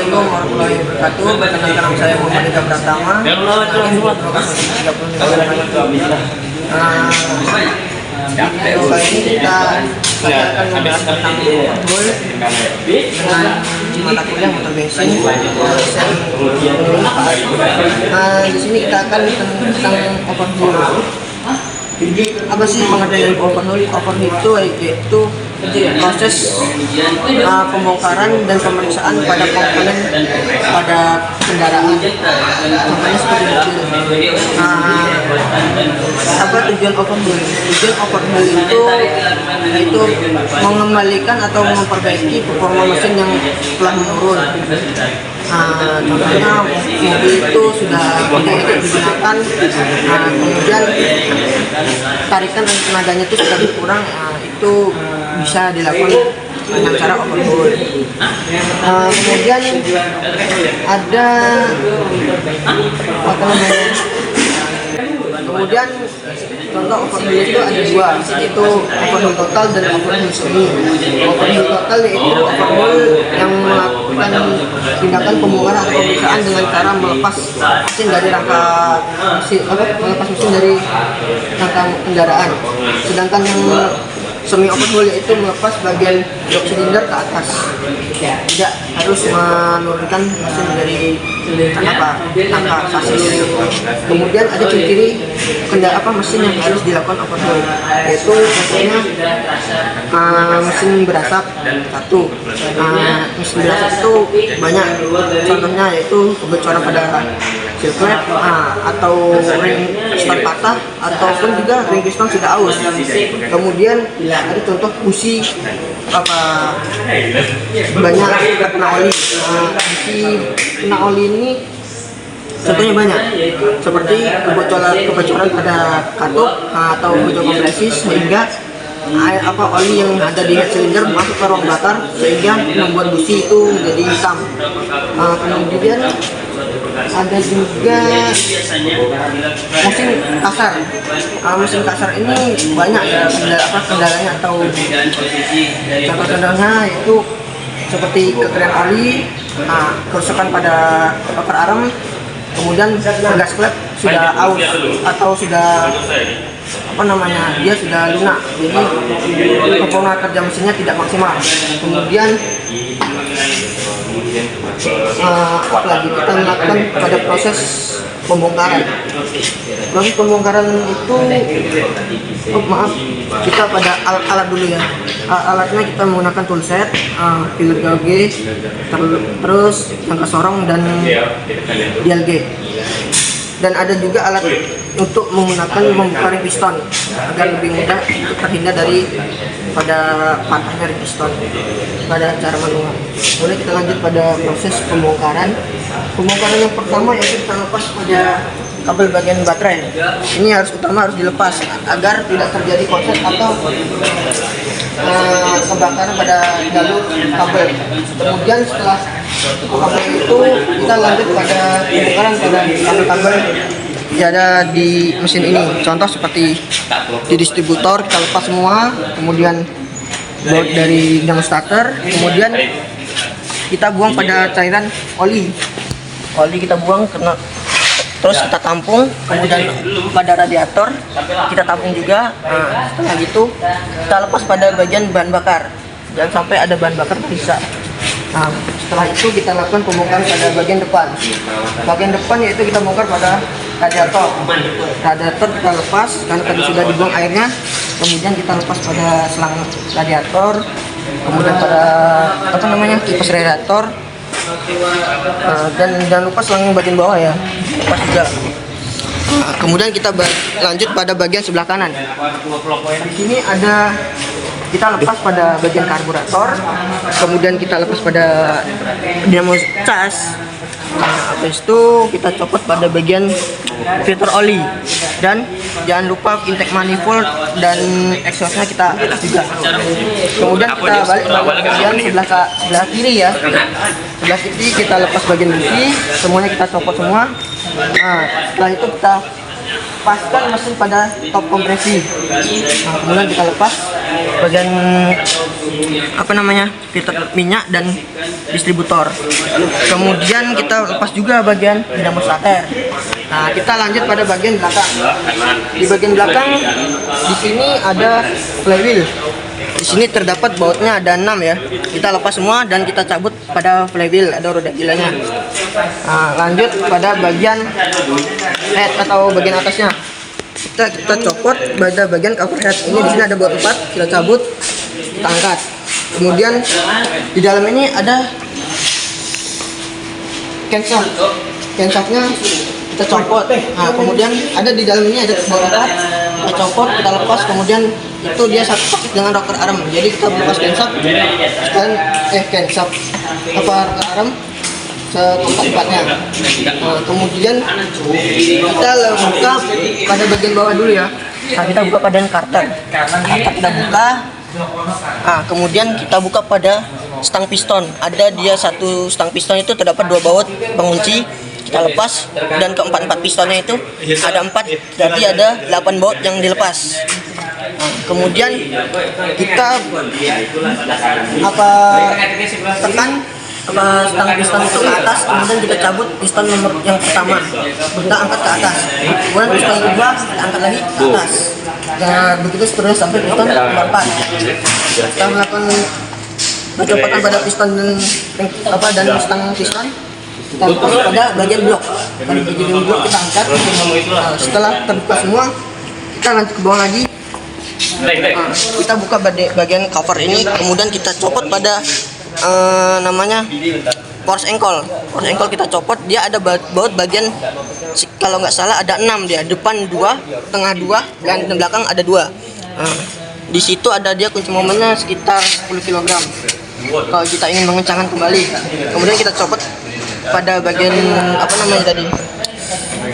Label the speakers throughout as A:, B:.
A: Assalamualaikum warahmatullahi wabarakatuh. Perkenalkan nama saya Muhammad Ika Pratama. Video kali ini kita akan membahas tentang motor dengan mata kuliah motor bensin. Di sini kita akan tentang overhaul. Apa sih pengertian dari overhaul? Overhaul itu yaitu proses pembongkaran dan pemeriksaan pada komponen pada kendaraan. Contohnya seperti mobil. Apa tujuan overhaul? Tujuan overhaul itu yaitu mengembalikan atau memperbaiki performa mesin yang telah menurun. Contohnya mobil itu sudah tidak digunakan, kemudian tarikan dan tenaganya itu sudah berkurang, itu bisa dilakukan dengan cara overhaul. Kemudian ada apa namanya? Kemudian contoh overhaul itu ada dua, yaitu overhaul total dan overhaul semi. Overhaul total yaitu overhaul yang melakukan tindakan pembongkaran atau pemeriksaan dengan cara melepas mesin dari rangka melepas mesin dari rangka kendaraan. Sedangkan yang semi overhaul yaitu melepas bagian jok silinder ke atas, tidak harus menurunkan mesin dari rangka sasis. Kemudian ada ciri-ciri mesin yang harus dilakukan overhaul, yaitu contohnya mesin berasap satu. Mesin berasap itu banyak contohnya, yaitu kebocoran pada sirkuit, atau ring piston patah, ataupun juga ring piston sudah aus. Kemudian ada contoh busi banyak kena oli. Busi kena oli ini contohnya banyak, seperti kebocoran pada katup atau bocor kompresi, sehingga oli yang ada di head cylinder masuk ke ruang bakar sehingga membuat busi itu menjadi hitam. Kemudian ada juga mesin kasar. Mesin kasar ini banyak ya kendalanya atau contoh-contohnya itu seperti kekeringan oli, kerusakan pada bakar arem, kemudian gas klep sudah aus atau sudah dia sudah lunak, jadi performa kerja mesinnya tidak maksimal. Kemudian apalagi kita melakukan pada proses pembongkaran. Proses pembongkaran itu kita pada alat dulu ya. Alatnya kita menggunakan toolset, filler gauge, terus jangka sorong dan dial gauge. Dan ada juga alat untuk menggunakan membuka ring piston agar lebih mudah untuk terhindar dari pada patahnya ring piston pada cara manual. Kemudian kita lanjut pada proses pembongkaran. Pembongkaran yang pertama yaitu kita lepas pada kabel bagian baterai. Ini harus dilepas agar tidak terjadi korslet atau kebakaran pada jalur kabel. Kemudian setelah kabel itu kita lanjut pada pembongkaran pada kabel yang ada di mesin ini. Contoh seperti di distributor kita lepas semua, kemudian baut dari dam starter, kemudian kita buang pada cairan oli kita buang terus kita tampung, kemudian pada radiator kita tampung juga. Setelah itu kita lepas pada bagian bahan bakar, jangan sampai ada bahan bakar tersisa. Setelah itu kita lakukan pembongkaran pada bagian depan. Bagian depan yaitu kita bongkar pada radiator kita lepas karena tadi sudah dibuang airnya. Kemudian kita lepas pada selang radiator, kemudian pada kipas radiator, dan jangan lupa selang bagian bawah ya, lepas juga. Kemudian kita lanjut pada bagian sebelah kanan. Di sini kita lepas pada bagian karburator, kemudian kita lepas pada dinamo cas. Habis itu kita copot pada bagian filter oli, dan jangan lupa intake manifold dan exhaustnya kita lepas juga. Kemudian kita balik pada bagian sebelah kiri ya. Sebelah kiri kita lepas bagian busi, semuanya kita copot semua. Setelah itu kita paskan mesin pada top kompresi. Nah, kemudian kita lepas bagian filter minyak dan distributor. Kemudian kita lepas juga bagian dinamo starter. Nah, kita lanjut pada bagian belakang. Di bagian belakang di sini ada flywheel. Di sini terdapat bautnya ada 6 ya. Kita lepas semua dan kita cabut pada flywheel, ada roda gilanya. Nah, lanjut pada bagian head atau bagian atasnya. Kita copot pada bagian cover head. Ini di sini ada baut 4, kita cabut, kita angkat. Kemudian di dalam ini ada camshaft. Camshaftnya kita copot. Nah, kemudian ada di dalam ini ada baut 4, kita copot, kita lepas. Kemudian itu dia satu paket dengan rocker arm. Jadi kita lepas camshaft dan camshaft rocker arm sekompak empatnya. Nah, kemudian kita buka pada bagian bawah dulu ya. Nah, kita buka pada karter. Kita buka. Nah, kemudian kita buka pada stang piston. Ada dia satu stang piston itu terdapat 2 baut pengunci. Kita lepas dan keempat pistonnya itu ada 4, berarti ada 8 baut yang dilepas. Nah, kemudian kita tekan stang piston itu ke atas, kemudian kita cabut piston nomor yang pertama, kita angkat ke atas. Kemudian piston kedua kita angkat lagi ke atas. Dan begitu seterusnya sampai piston keempat. Kita melakukan percepatan pada piston dan stang piston. Kita lepas pada bagian blok. Pada bagian blok kita angkat. Nah, setelah terbuka semua, kita lanjut ke bawah lagi. Kita buka bagian cover ini, kemudian kita copot pada force ankle. Force ankle kita copot, dia ada baut bagian, kalau nggak salah ada 6 dia, depan 2, tengah 2, dan belakang ada 2. Di situ ada dia kunci momennya sekitar 10 kg. Kalau kita ingin mengencangkan kembali, kemudian kita copot pada bagian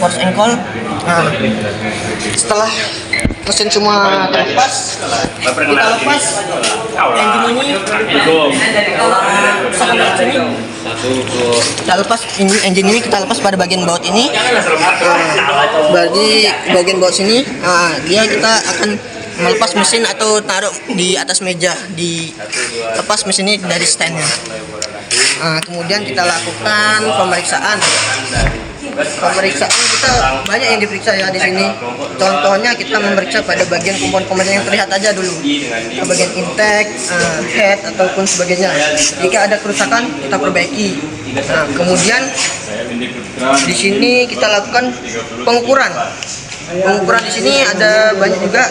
A: force ankle. Nah, setelah mesin semua terlepas, kita lepas engine ini. Kita lepas engine ini, kita lepas pada bagian baut ini. Bagi bagian baut sini, dia kita akan melepas mesin atau taruh di atas meja, dilepas mesin ini dari standnya. Kemudian kita lakukan pemeriksaan. Pemeriksaan kita banyak yang diperiksa ya di sini. Contohnya kita memeriksa pada bagian komponen-komponen yang terlihat aja dulu, bagian intake, head ataupun sebagainya. Jika ada kerusakan kita perbaiki. Nah, kemudian di sini kita lakukan pengukuran. Pengukuran di sini ada banyak juga,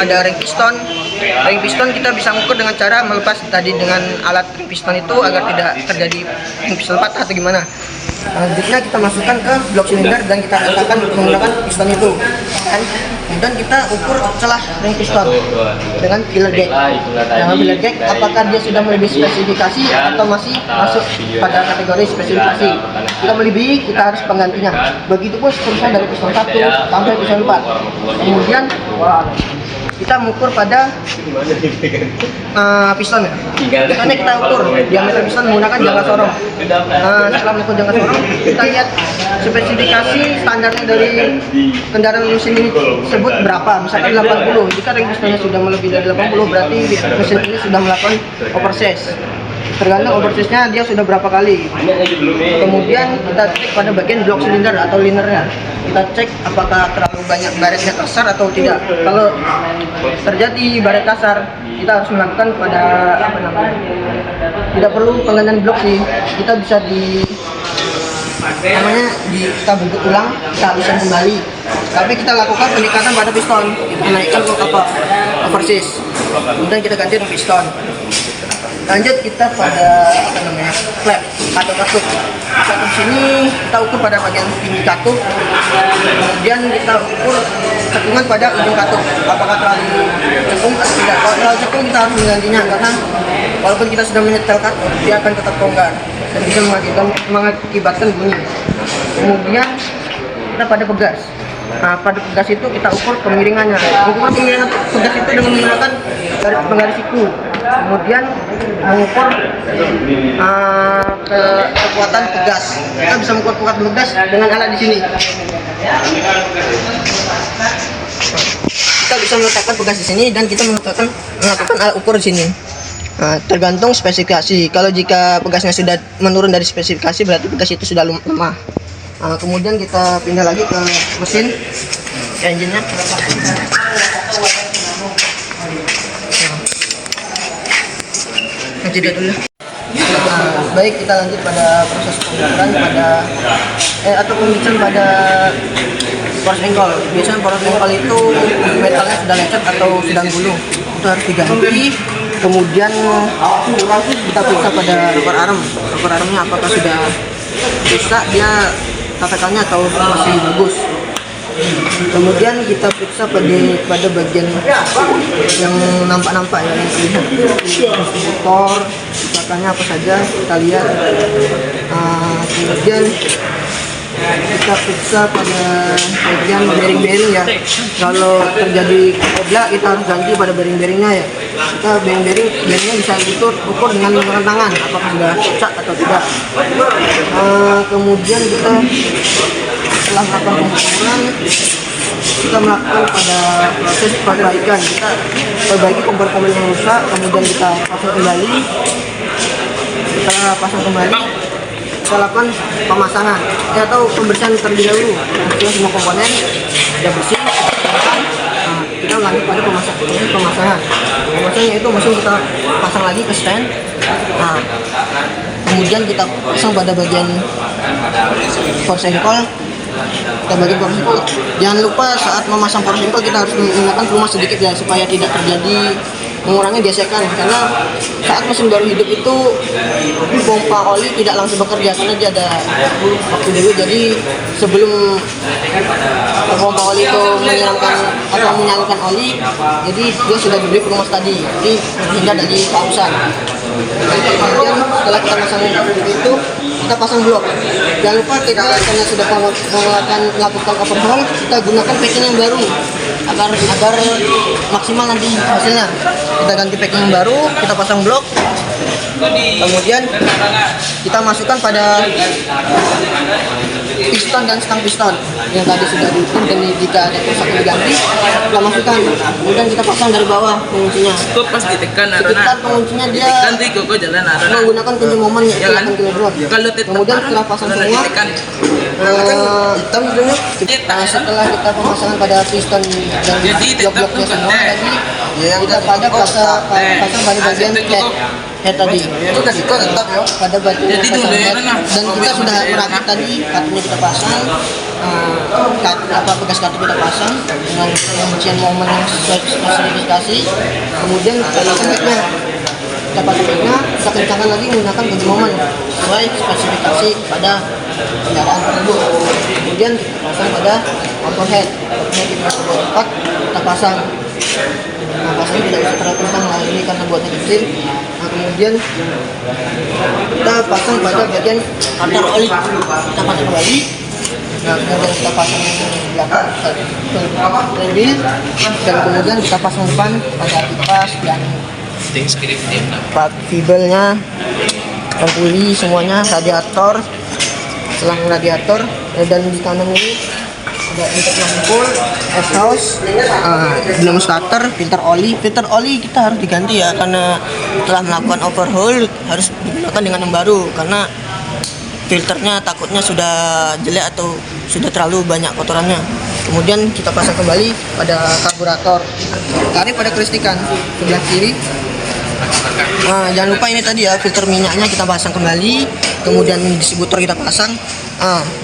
A: ada ring piston. Ring piston kita bisa mengukur dengan cara melepas tadi dengan alat ring piston itu agar tidak terjadi ring piston patah atau gimana. Selanjutnya kita masukkan ke blok silinder dan kita ratakan menggunakan piston itu. Kemudian kita ukur celah ring piston dengan filler gauge. Dengan filler gauge, apakah dia sudah melebihi spesifikasi atau masih masuk pada kategori spesifikasi. Jika melebihi, kita harus penggantinya. Begitupun seterusnya dari piston 1 sampai piston 4. Kemudian kita mengukur pada pistonnya. Pistonnya kita ukur diameter piston menggunakan jangka sorong. Setelah melakukan jangka sorong, kita lihat spesifikasi standarnya dari kendaraan mesin ini tersebut berapa. Misalkan 80. Jika ring pistonnya sudah melebihi dari 80, berarti mesin ini sudah melakukan oversize. Tergantung oversize-nya dia sudah berapa kali. Kemudian kita cek pada bagian blok silinder atau linernya. Kita cek apakah terlalu banyak baretnya kasar atau tidak. Kalau terjadi baret kasar, kita harus melakukan pada tidak perlu penggantian blok sih. Kita bisa kita bentuk ulang, kita haluskan kembali. Tapi kita lakukan peningkatan pada piston, kita naikkan ke oversize. Kemudian kita ganti piston. Lanjut kita pada flap atau katup. Katup sini kita ukur pada bagian tinggi katup. Kemudian kita ukur cekungan pada ujung katup. Apakah terlalu cekung atau tidak? Kalau terlalu cekung kita harus menggantinya, karena walaupun kita sudah menyetel katup, dia akan tetap longgar dan bisa mengakibatkan bunyi. Kemudian kita pada pegas. Nah, pada pegas itu kita ukur kemiringannya. Ukuran kemiringan pegas itu dengan menggunakan penggaris siku. Kemudian mengukur kekuatan pegas. Kita bisa mengukur kekuatan pegas dengan alat di sini. Kita bisa meletakkan pegas di sini dan kita melakukan alat ukur di sini. Nah, tergantung spesifikasi. Kalau jika pegasnya sudah menurun dari spesifikasi, berarti pegas itu sudah lemah. Nah, kemudian kita pindah lagi ke mesin, ke engine-nya. Nah, tidak dulu. Baik, kita lanjut pada proses pengukuran atau pembicaraan pada force angle. Biasanya force angle itu metalnya sudah lecet atau sedang gulung, itu harus diganti. Kemudian kita periksa pada rocker armnya apakah sudah rusak dia tatakannya atau masih bagus. Kemudian kita periksa pada bagian yang nampak-nampak ya, yang terlihat motor, tatakannya apa saja kita lihat. Kemudian kita periksa pada bagian bearing ya, kalau terjadi oblak kita harus ganti pada bearingnya ya. Kita bearingnya bisa ukur dengan menggunakan tangan apakah sudah rusak atau tidak. Kemudian kita setelah melakukan pengukuran, kita melakukan pada proses perbaikan. Kita perbaiki komponen yang rusak, kemudian kita pasang kembali. Setelah pasang kembali, kita lakukan pemasangan atau pembersihan terlebih dahulu. Setelah semua komponen sudah bersih, kita lanjut pada pemasangan. Pemasangannya itu mesin kita pasang lagi ke stand. Kemudian kita pasang pada bagian force angle. Kita bagi force angle. Jangan lupa saat memasang force angle kita harus menggunakan pelumas sedikit ya, supaya tidak terjadi mengurangi gesekan, karena saat mesin baru hidup itu pompa oli tidak langsung bekerja karena dia ada waktu dulu. Jadi sebelum pompa oli itu menyalurkan oli, jadi dia sudah diberi pelumas tadi, jadi menghindar dari kehausan. Kemudian setelah kita pasang itu, kita pasang blok. Jangan lupa kita karena sudah melakukan overhaul, kita gunakan packing yang baru agar maksimal nanti hasilnya. Kita ganti packing yang baru, kita pasang blok. Kemudian kita masukkan pada piston dan stang piston yang tadi sudah diukur, dan jika ada kerusakan diganti, kita masukkan. Kemudian kita pasang dari bawah penguncinya.
B: Itu pas ditekan
A: sekitar penguncinya dia menggunakan kunci momen yang akan keluar. Kemudian setelah pasang semua, setelah kita pemasangan pada piston dan blok-bloknya semua tadi, kita pada pasang pada bagian head tadi. Pada bagian head, dan kita sudah merakit tadi, kartunya kita pasang, pegas kartu kita pasang dengan pencian momen yang sesuai spesifikasi. Kemudian kita pasang headnya. Kita pasang headnya, kita kencangkan lagi menggunakan kunci momen sesuai spesifikasi pada kendaraan tersebut. Kemudian kita pasang pada overhead. Kita pasang. Pasangnya tidak bisa terlalu kencang lah, ini karena buatnya kecil. Kemudian kita pasang pada bagian kantor oli, kita pasang kembali. Kemudian kita pasang belakang mobil, dan kemudian kita pasang depan pada kipas dan fibelnya, dan puli semuanya, radiator, selang radiator, dan di kanan ini ada intake manifold, exhaust, belum starter, filter oli kita harus diganti ya, karena telah melakukan overhaul harus digunakan dengan yang baru, karena filternya takutnya sudah jelek atau sudah terlalu banyak kotorannya. Kemudian kita pasang kembali pada karburator, tarik pada kelistrikan sebelah kiri. Jangan lupa ini tadi ya, filter minyaknya kita pasang kembali, kemudian distributor kita pasang,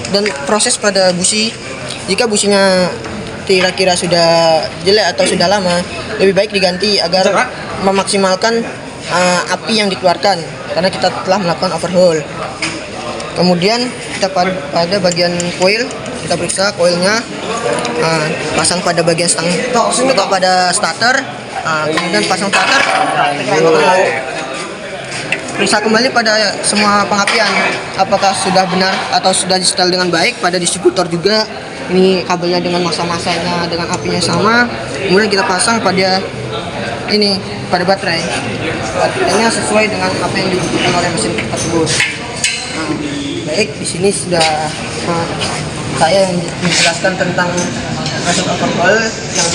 A: dan proses pada busi. Jika businya kira-kira sudah jelek atau sudah lama, lebih baik diganti agar memaksimalkan api yang dikeluarkan, karena kita telah melakukan overhaul. Kemudian kita pada bagian coil, kita periksa coilnya, pasang pada bagian stang, tetap pada starter, kemudian pasang starter, periksa kembali pada semua pengapian apakah sudah benar atau sudah di-setel dengan baik. Pada distributor juga ini kabelnya dengan masa-masanya dengan apinya sama. Kemudian kita pasang pada ini pada baterainya sesuai dengan apa yang dibutuhkan oleh mesin tersebut. Baik, di sini sudah saya yang menjelaskan tentang result overhaul yang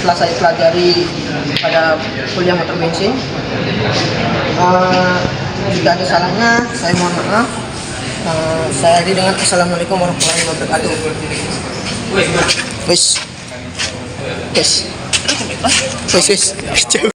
A: telah saya pelajari pada kuliah motor bensin. Jika ada salahnya, saya mohon maaf. Saya akhiri dengan assalamualaikum warahmatullahi wabarakatuh. Wis.